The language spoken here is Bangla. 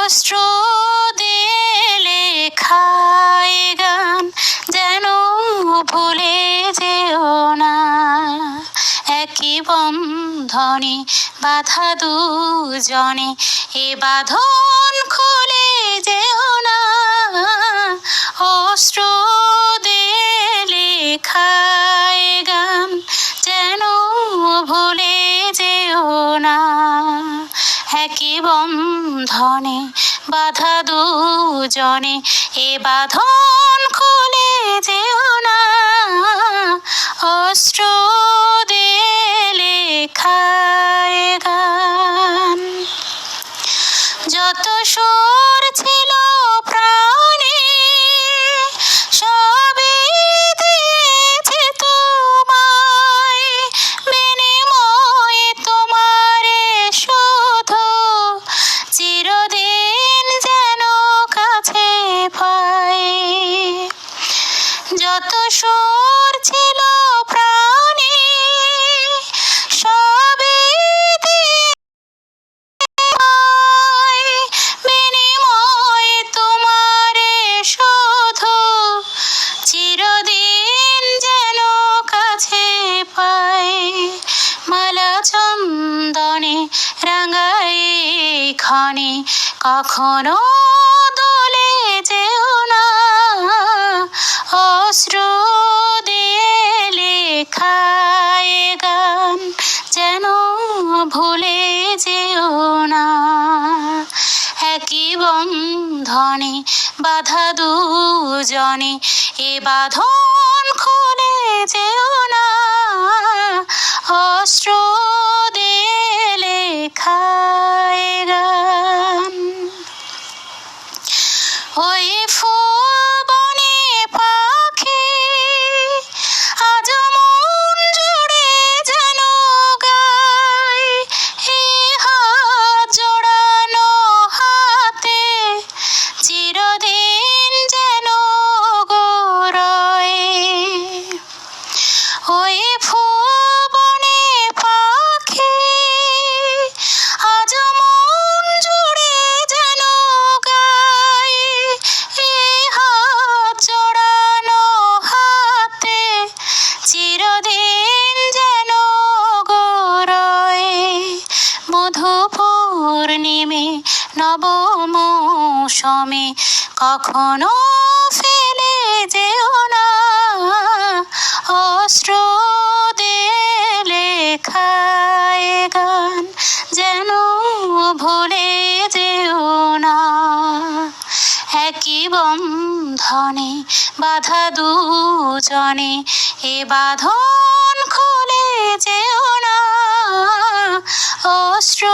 অস্ত্র দিয়ে লেখা এ গান যেন ভুলে যেও না। একই বন্ধনে বাঁধা দুজনে, এ বাঁধন খুলে যেও না। অস্ত্র দিয়ে লেখা এ গান যেন ভুলে যেও না। একই বন্ধনে বাঁধা দুজনে, এ বাঁধন খুলে যেও না। অস্ত্র দিয়ে লেখা এ গান। যত সুর ছিল প্রাণে সবই দিয়েছি তোমায়, বিনিময়ে তোমারে শুধু চিরদিন যেন কাছে পাই। যত সুর ছিল প্রাণে সবই বিনিময়ে তোমারে শুধু চিরদিন যেন কাছে পাই। মালা চন্দনে রাঙাই ক্ষণে কখনো দোলে যেও না। অস্ত্র দিয়ে লেখা এ গান যেন ভুলে যেও না। একই বন্ধনে বাঁধা দুজনে, এ বাঁধন খুলে যেও না। অস্ত্র দিয়ে লেখা এ গান। ওই ফুলবনে পাখি আজ মন জুড়ে যেন গায়, এ হাত জোড়ানো হাতে চিরদিন যেন গড়ায়। ওই ফুলবনে পাখি আজ মন জুড়ে যেন গায়, এ হাত জোড়ানো হাতে চিরদিন যেন গড়ায়। মধু পূর্ণিমে নব মৌসুমে কখনো ফেলে যেও না। অস্ত্র দিয়ে লেখা এ গান যেন ভুলে যেও না। একই বন্ধনে বাঁধা দুজনে, এ বাঁধন খুলে যেও না। অস্ত্র